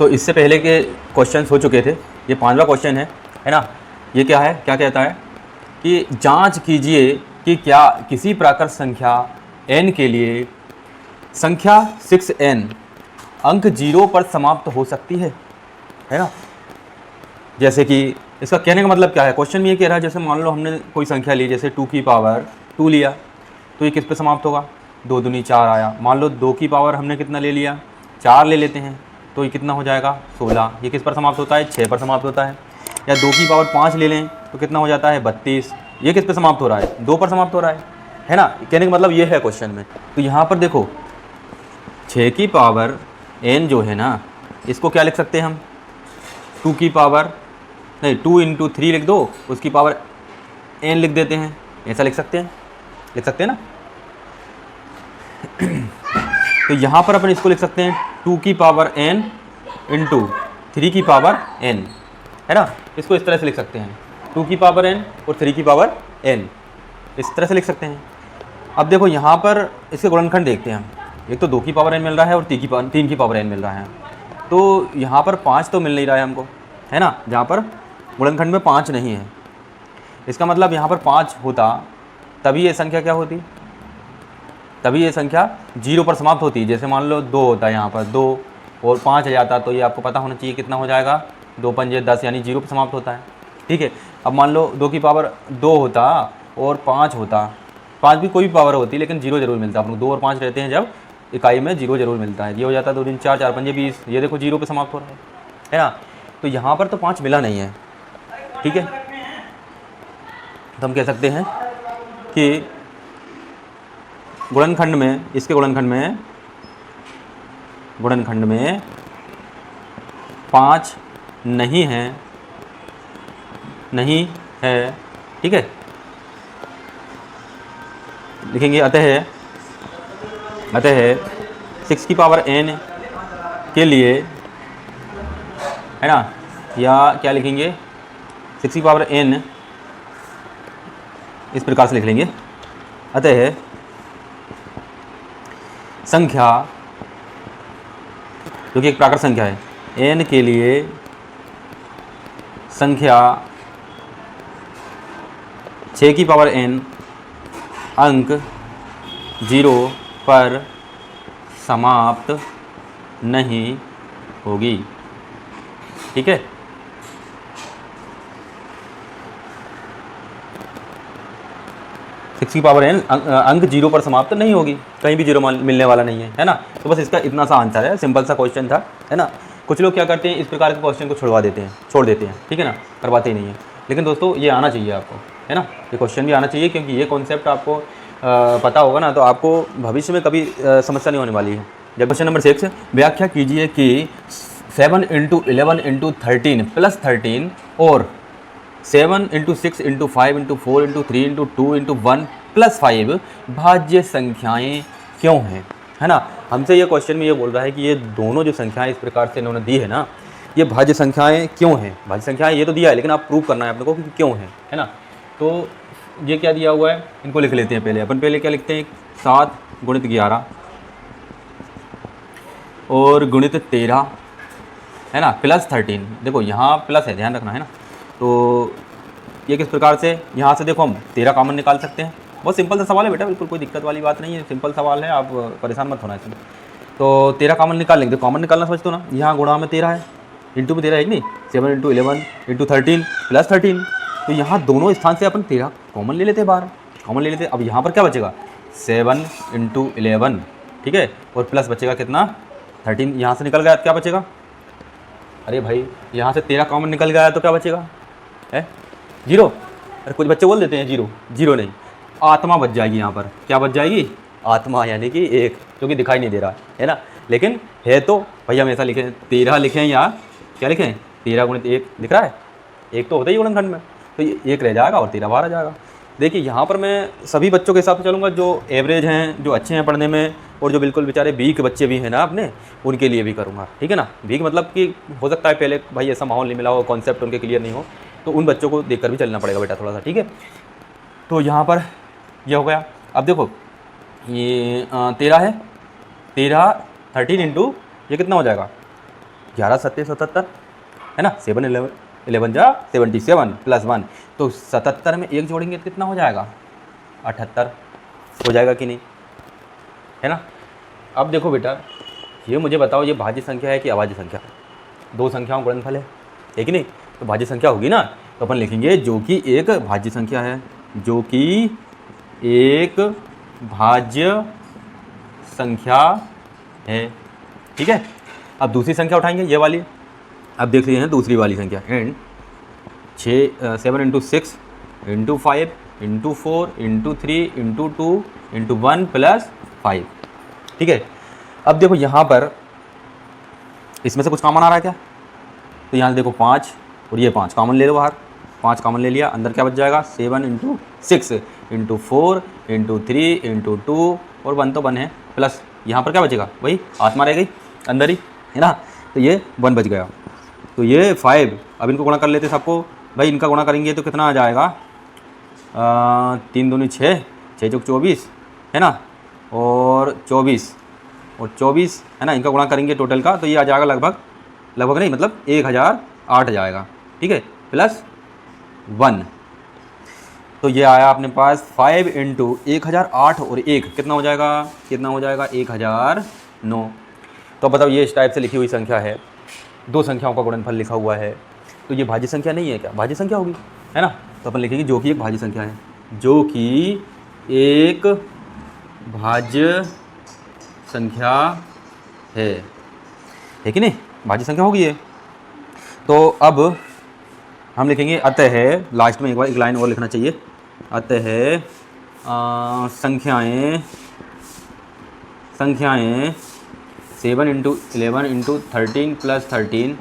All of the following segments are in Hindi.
तो इससे पहले के क्वेश्चन हो चुके थे, ये 5वां क्वेश्चन है ना। ये क्या है, क्या कहता है कि जांच कीजिए कि क्या किसी प्राकृत संख्या n के लिए संख्या 6n अंक 0 पर समाप्त हो सकती है ना। जैसे कि इसका कहने का मतलब क्या है, क्वेश्चन में ये कह रहा है जैसे मान लो हमने कोई संख्या ली, जैसे 2 की पावर 2 लिया, तो ये किस पे समाप्त होगा, 2 दूनी 4 आया। मान लो 2 की पावर हमने कितना ले लिया, 4 ले लेते हैं, तो ये कितना हो जाएगा 16, ये किस पर समाप्त होता है, 6 पर समाप्त होता है। या 2 की पावर 5 ले लें तो कितना हो जाता है 32, ये किस पे समाप्त हो रहा है, 2 पर समाप्त हो रहा है ना। कहने का मतलब ये है क्वेश्चन में। तो यहाँ पर देखो 6 की पावर n जो है ना, इसको क्या लिख सकते हैं हम, 2 की पावर नहीं 2 × 3 लिख दो, उसकी पावर n लिख देते हैं, ऐसा लिख सकते हैं ना। तो यहाँ पर अपन इसको लिख सकते हैं 2 की पावर n × 3 की पावर n, है ना। इसको इस तरह से लिख सकते हैं, 2 की पावर n और 3 की पावर n, इस तरह से लिख सकते हैं। अब देखो यहाँ पर इसके गुणनखंड देखते हैं हम, एक तो 2 की पावर n मिल रहा है और 3 की पावर n मिल रहा है। तो यहाँ पर 5 तो मिल नहीं रहा है हमको, है ना, जहाँ पर गुणनखंड में 5 नहीं है। इसका मतलब यहाँ पर 5 होता तभी ये संख्या क्या होती, तभी ये संख्या 0 पर समाप्त होती। जैसे मान लो 2 होता है, यहाँ पर 2 और 5 आ जाता, तो ये आपको पता होना चाहिए कितना हो जाएगा, 2 पंजे 10, यानी 0 पर समाप्त होता है। ठीक है। अब मान लो 2 की पावर 2 होता और 5 होता, 5 भी कोई भी पावर होती लेकिन 0 जरूर मिलता। अपने 2 और 5 रहते हैं जब इकाई में 0 जरूर मिलता है। ये हो जाता 2 दिन 4, 4 पंजे 20, ये देखो 0 पे समाप्त हो रहा है ना। तो यहाँ पर तो 5 मिला नहीं है। ठीक है, तो हम कह सकते हैं कि गुणनखंड में, इसके गुणनखंड में 5 नहीं है। ठीक है, लिखेंगे अतः 6 की पावर n के लिए, है ना, या क्या लिखेंगे 6 की पावर n इस प्रकार से लिख लेंगे, अतः संख्या जो कि एक प्राकृत संख्या है n के लिए संख्या 6 की पावर n अंक 0 पर समाप्त नहीं होगी। ठीक है, सिक्स की पावर n अंक 0 पर समाप्त नहीं होगी, कहीं भी 0 मिलने वाला नहीं है ना। तो बस इसका इतना सा आंसर है, सिंपल सा क्वेश्चन था, है ना। कुछ लोग क्या करते हैं, इस प्रकार के क्वेश्चन को छोड़ देते हैं, ठीक है ना, करवाते ही नहीं है। लेकिन दोस्तों ये आना चाहिए आपको, है ना, ये क्वेश्चन भी आना चाहिए, क्योंकि ये कॉन्सेप्ट आपको पता होगा ना, तो आपको भविष्य में कभी समस्या नहीं होने वाली है। जब क्वेश्चन नंबर 6, व्याख्या कीजिए कि 7 × 11 × 13 + 13 और 7 × 6 × 5 × 4 × 3 × 2 × 1 + 5 भाज्य संख्याएं क्यों हैं, है ना। हमसे ये क्वेश्चन में ये बोल रहा है कि ये दोनों जो संख्याएं इस प्रकार से इन्होंने दी है ना, ये भाज्य संख्याएं क्यों हैं। भाज्य संख्याएं ये तो दिया है, लेकिन आप प्रूव करना है अपने को कि क्यों है ना। तो ये क्या दिया हुआ है, इनको लिख लेते हैं पहले। अपन पहले क्या लिखते हैं, 7 × 11 और × 13, है ना, + 13। देखो यहाँ प्लस है, ध्यान रखना, है ना। तो ये किस प्रकार से, यहाँ से देखो हम 13 कॉमन निकाल सकते हैं। बहुत सिंपल सा सवाल है बेटा, बिल्कुल कोई दिक्कत वाली बात नहीं है, सिंपल सवाल है, आप परेशान मत होना इसमें। तो 13 कॉमन निकाल लेंगे, तो कॉमन निकालना समझते हो ना, यहाँ गुणा में 13 है, इंटू में 13 है कि नहीं, 7 × 11 × 13 + 13। तो यहाँ दोनों स्थान से अपन 13 कॉमन ले लेते हैं, बाहर कॉमन ले लेते हैं। अब यहाँ पर क्या बचेगा, 7 × 11, ठीक है, और प्लस बचेगा कितना 13, यहाँ से निकल गया, क्या बचेगा, अरे भाई यहाँ से 13 कॉमन निकल गया तो क्या बचेगा, है 0। अरे कुछ बच्चे बोल देते हैं 0 नहीं, आत्मा बच जाएगी। यहाँ पर क्या बच जाएगी, आत्मा, यानी कि 1, जो कि दिखाई नहीं दे रहा है ना, लेकिन है तो भाई हम ऐसा लिखें, 13 लिखें या क्या लिखें, 13 × 1 दिख रहा है, 1 तो होता ही गुणनखंड में, तो ये 1 रह जाएगा और 13 बाहर आ जाएगा। देखिए यहाँ पर मैं सभी बच्चों के हिसाब से चलूँगा, जो एवरेज हैं, जो अच्छे हैं पढ़ने में, और जो बिल्कुल बेचारे वीक बच्चे भी हैं ना अपने, उनके लिए भी करूँगा, ठीक है ना। वीक मतलब कि हो सकता है पहले भाई ऐसा माहौल नहीं मिला हो, कॉन्सेप्ट उनके क्लियर नहीं हो, तो उन बच्चों को देखकर भी चलना पड़ेगा बेटा थोड़ा सा, ठीक है। तो यहाँ पर यह हो गया। अब देखो ये 13 है, 13 13 इंटू ये कितना हो जाएगा 11 सत्ते 77 है ना, 7 11 जा 77 प्लस 1, तो 77 में 1 जोड़ेंगे तो कितना हो जाएगा 78 हो जाएगा कि नहीं, है ना। अब देखो बेटा, ये मुझे बताओ ये भाज्य संख्या है कि अभाज्य संख्या, दो संख्याओं का गुणनफल है कि नहीं, तो भाज्य संख्या होगी ना, तो अपन लिखेंगे जो कि एक भाज्य संख्या है, जो कि एक भाज्य संख्या है, ठीक है। अब दूसरी संख्या उठाएंगे ये वाली, अब देख लीजिए दूसरी वाली संख्या, and 7 into 6 into 5 into 4 into 3 into 2 into 1 plus 5, ठीक है। अब देखो यहाँ पर इसमें से कुछ कॉमन आ रहा है क्या, तो यहाँ देखो 5 और ये 5 कॉमन ले लो बाहर, 5 कॉमन ले लिया, अंदर क्या बच जाएगा 7 इंटू 6 इंटू 4 इंटू 3 इंटू 2 और 1 तो 1 है, प्लस यहाँ पर क्या बचेगा वही आत्मा रह गई अंदर ही, है ना, तो ये 1 बच गया, तो ये 5। अब इनको गुणा कर लेते सबको, भाई इनका गुणा करेंगे तो कितना आ जाएगा 3 दूनी 6, 6 चौक 24 है ना, और 24 है ना, इनका गुणा करेंगे टोटल का, तो ये आ जाएगा लगभग नहीं मतलब 1008 जाएगा, ठीक है, प्लस 1, तो ये आया अपने पास 5 इंटू 1008 और 1 कितना हो जाएगा 1009। तो बताओ ये इस टाइप से लिखी हुई संख्या है, दो संख्याओं का गुणनफल लिखा हुआ है, तो ये भाज्य संख्या नहीं है क्या, भाज्य संख्या होगी, है ना। तो अपन लिखेंगे जो कि एक भाज्य संख्या है, जो कि एक भाज्य संख्या है कि नहीं, भाज्य संख्या होगी ये। तो अब हम लिखेंगे अतः, लास्ट में एक बार एक लाइन और लिखना चाहिए, अतः संख्याएं 7 इंटू 11 इंटू 13 प्लस 13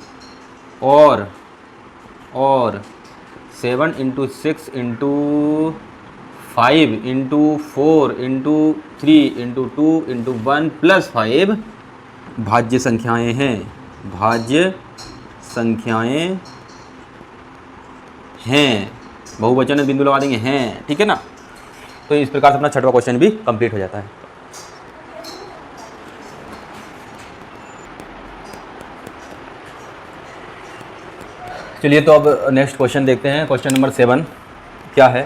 और 7 into 6 into 5 into 4 into 3 into 2 into 1 plus 5 भाज्य संख्याएं हैं, भाज्य संख्याएं हैं, बहुवचन में बिंदु लगा देंगे हैं, ठीक है ना। तो इस प्रकार से अपना 6वां क्वेश्चन भी कंप्लीट हो जाता है। चलिए तो अब नेक्स्ट क्वेश्चन देखते हैं, क्वेश्चन नंबर 7 क्या है।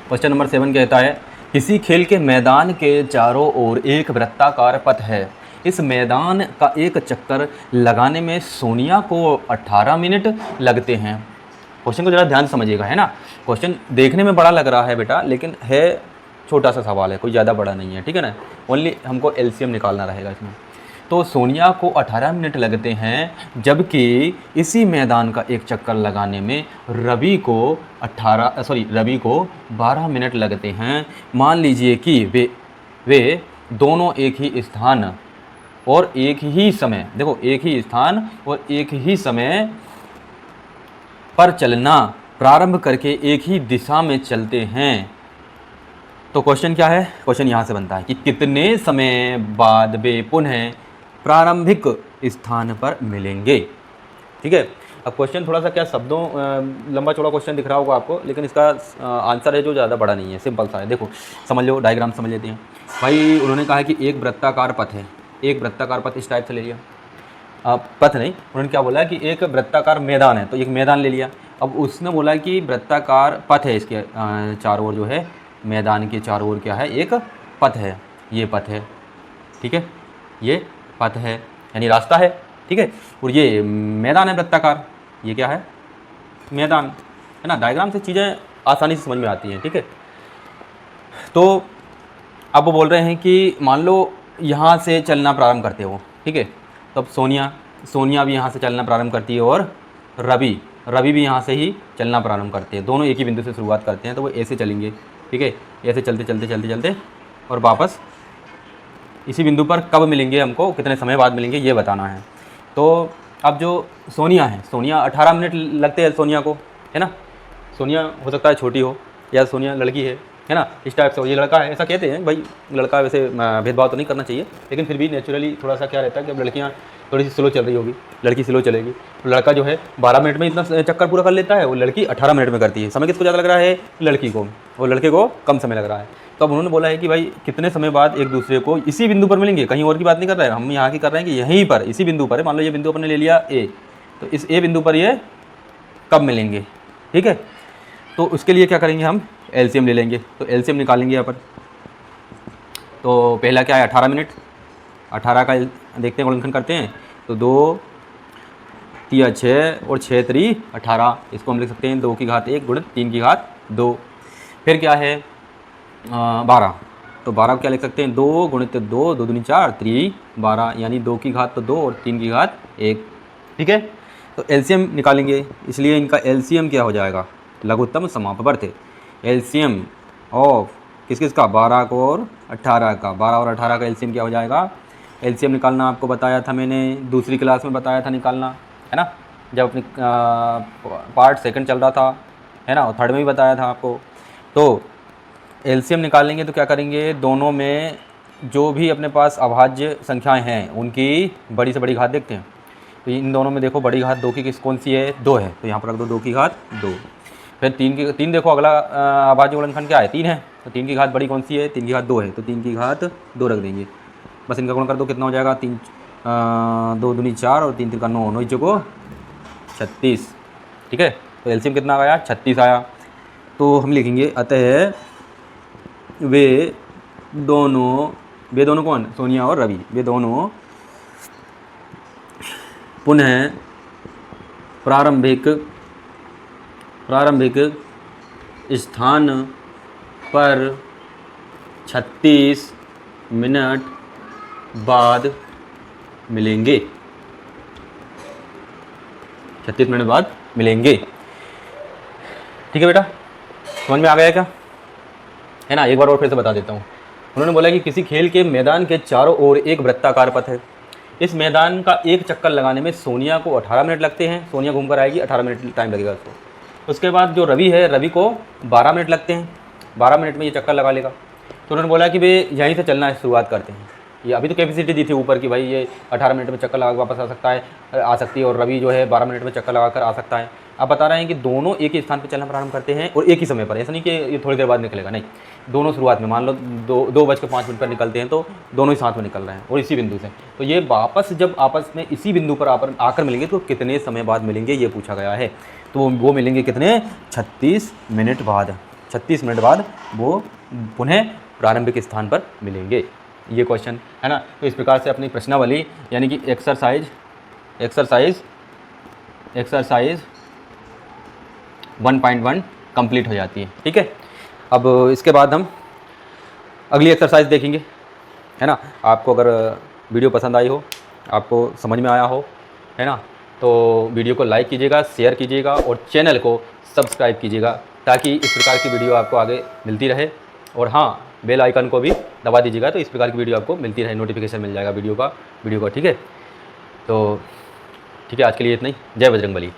क्वेश्चन नंबर 7 कहता है किसी खेल के मैदान के चारों ओर एक वृत्ताकार पथ है, इस मैदान का एक चक्कर लगाने में सोनिया को 18 मिनट लगते हैं। क्वेश्चन को ज़रा ध्यान से समझिएगा, है ना। क्वेश्चन देखने में बड़ा लग रहा है बेटा, लेकिन है छोटा सा सवाल है, कोई ज़्यादा बड़ा नहीं है, ठीक है ना। ओनली हमको एलसीएम निकालना रहेगा इसमें। तो सोनिया को 18 मिनट लगते हैं, जबकि इसी मैदान का एक चक्कर लगाने में रवि को 12 मिनट लगते हैं। मान लीजिए कि वे दोनों एक ही स्थान और एक ही समय, देखो एक ही स्थान और एक ही समय पर चलना प्रारंभ करके एक ही दिशा में चलते हैं। तो क्वेश्चन क्या है, क्वेश्चन यहाँ से बनता है कि कितने समय बाद वे पुनः प्रारंभिक स्थान पर मिलेंगे, ठीक है। अब क्वेश्चन थोड़ा सा क्या शब्दों लंबा चौड़ा क्वेश्चन दिख रहा होगा आपको, लेकिन इसका आंसर है जो ज़्यादा बड़ा नहीं है, सिंपल सा है। देखो समझ लो, डायग्राम समझ लेते हैं भाई। उन्होंने कहा है कि एक वृत्ताकार पथ है, एक वृत्ताकार पथ इस टाइप से ले लिया, पथ नहीं, उन्होंने क्या बोला कि एक वृत्ताकार मैदान है, तो एक मैदान ले लिया। अब उसने बोला कि वृत्ताकार पथ है, इसके चारों ओर जो है मैदान के चारों ओर क्या है, एक पथ है, ये पथ है, ठीक है, ये पथ है यानी रास्ता है, ठीक है, और ये मैदान है वृत्ताकार, ये क्या है मैदान, है ना। डायग्राम से चीज़ें आसानी से समझ में आती हैं, ठीक है। तो अब वो बोल रहे हैं कि मान लो यहाँ से चलना प्रारंभ करते हो, ठीक है, तो अब सोनिया भी यहाँ से चलना प्रारंभ करती है और रवि भी यहाँ से ही चलना प्रारंभ करते हैं, दोनों एक ही बिंदु से शुरुआत करते हैं, तो वो ऐसे चलेंगे, ठीक है, ऐसे चलते और वापस इसी बिंदु पर कब मिलेंगे, हमको कितने समय बाद मिलेंगे ये बताना है। तो अब जो सोनिया है, सोनिया 18 मिनट लगते हैं सोनिया को, है ना। सोनिया हो सकता है छोटी हो या सोनिया लड़की है, है ना, इस टाइप से। ये लड़का है, ऐसा कहते हैं भाई, लड़का वैसे भेदभाव तो नहीं करना चाहिए, लेकिन फिर भी नेचुरली थोड़ा सा क्या रहता है कि अब लड़कियाँ थोड़ी सी स्लो चल रही होगी, लड़की स्लो चलेगी, तो लड़का जो है 12 मिनट में इतना चक्कर पूरा कर लेता है, वो लड़की 18 मिनट में करती है। समय किसको ज़्यादा लग रहा है? लड़की को, और लड़के को कम समय लग रहा है। तो अब उन्होंने बोला है कि भाई कितने समय बाद एक दूसरे को इसी बिंदु पर मिलेंगे, कहीं और की बात नहीं कर रहे हैं हम, यहाँ की कर रहे हैं कि यहीं पर इसी बिंदु पर है। मान लो ये बिंदु अपन ने ले लिया ए, तो इस ए बिंदु पर ये कब मिलेंगे, ठीक है। तो उसके लिए क्या करेंगे, हम एलसीएम ले लेंगे, तो एलसीएम निकालेंगे यहाँ पर। तो पहला क्या है, 18 मिनट, 18 का देखते हैं, गुणनखंड करते हैं, तो 2 तिया 6 और 6 3 18, इसको हम लिख सकते हैं 2 की घात 1 गुणित 3 की घात 2। फिर क्या है 12, तो 12 को क्या लिख सकते हैं, 2 गुणित 2, 2 दूनी 4, 3 12, यानी 2 की घात तो 2 और 3 की घात 1, ठीक है। तो एलसीएम निकालेंगे, इसलिए इनका एलसीएम क्या हो जाएगा, लघुत्तम समापवर्त है। एलसीएम ऑफ किस किस का, 12 को और 18 का, 12 और 18 का एलसीएम क्या हो जाएगा। एलसीएम निकालना आपको बताया था मैंने, दूसरी क्लास में बताया था निकालना, है ना, जब अपनी पार्ट सेकंड चल रहा था, है ना, और थर्ड में भी बताया था आपको। तो एलसीएम निकालेंगे तो क्या करेंगे, दोनों में जो भी अपने पास अभाज्य संख्याएं हैं उनकी बड़ी से बड़ी घात देखते हैं। तो इन दोनों में देखो बड़ी घात 2 की कौन सी है, 2 है, तो यहाँ पर रख दो 2 की घात 2। फिर 3 देखो, अगला अभाज्य गुणनखंड क्या है, 3 है, तो 3 की घात बड़ी कौन सी है, 3 की घात 2 है, तो 3 की घात 2 रख देंगे। बस इनका गुण कर दो, कितना हो जाएगा, 3 2 दूनी 4 और 3 3 का 9, 9 को 36, ठीक है। तो एलसीएम कितना आया, 36 आया। तो हम लिखेंगे अतः वे दोनों कौन, सोनिया और रवि, वे दोनों पुनः प्रारंभिक स्थान पर 36 मिनट बाद मिलेंगे, 36 मिनट बाद मिलेंगे, ठीक है बेटा, समझ में आ गया क्या, है ना। एक बार और फिर से बता देता हूँ। उन्होंने बोला कि किसी खेल के मैदान के चारों ओर एक वृत्ताकार पथ है, इस मैदान का एक चक्कर लगाने में सोनिया को 18 मिनट लगते हैं, सोनिया घूम कर आएगी, 18 मिनट टाइम लगेगा उसको। उसके बाद जो रवि है, रवि को 12 मिनट लगते हैं, 12 मिनट में ये चक्कर लगा लेगा। तो उन्होंने बोला कि वे यहीं से चलना शुरुआत करते हैं। ये अभी तो कैपेसिटी दी थी ऊपर कि भाई ये 18 मिनट में चक्कर लगा वापस आ सकती है, और रवि जो है 12 मिनट में चक्कर लगा कर आ सकता है। अब बता रहे हैं कि दोनों एक ही स्थान पर चलना प्रारंभ करते हैं और एक ही समय पर, ऐसा नहीं कि ये थोड़ी देर बाद निकलेगा, नहीं, दोनों शुरुआत में, मान लो 2:05 पर निकलते हैं तो दोनों ही साथ में निकल रहे हैं और इसी बिंदु से। तो ये वापस जब आपस में इसी बिंदु पर आकर मिलेंगे तो कितने समय बाद मिलेंगे ये पूछा गया है। तो वो मिलेंगे कितने, 36 मिनट बाद, 36 मिनट बाद वो पुनः प्रारंभिक स्थान पर मिलेंगे, ये क्वेश्चन है ना। तो इस प्रकार से अपनी प्रश्नावली यानी कि एक्सरसाइज 1.1 कंप्लीट हो जाती है, ठीक है। अब इसके बाद हम अगली एक्सरसाइज देखेंगे, है ना। आपको अगर वीडियो पसंद आई हो, आपको समझ में आया हो, है ना, तो वीडियो को लाइक कीजिएगा, शेयर कीजिएगा और चैनल को सब्सक्राइब कीजिएगा, ताकि इस प्रकार की वीडियो आपको आगे मिलती रहे। और हाँ, बेल आइकन को भी दबा दीजिएगा, तो इस प्रकार की वीडियो आपको मिलती रहे, नोटिफिकेशन मिल जाएगा वीडियो का, ठीक है। तो ठीक है, आज के लिए इतना ही। जय बजरंगबली।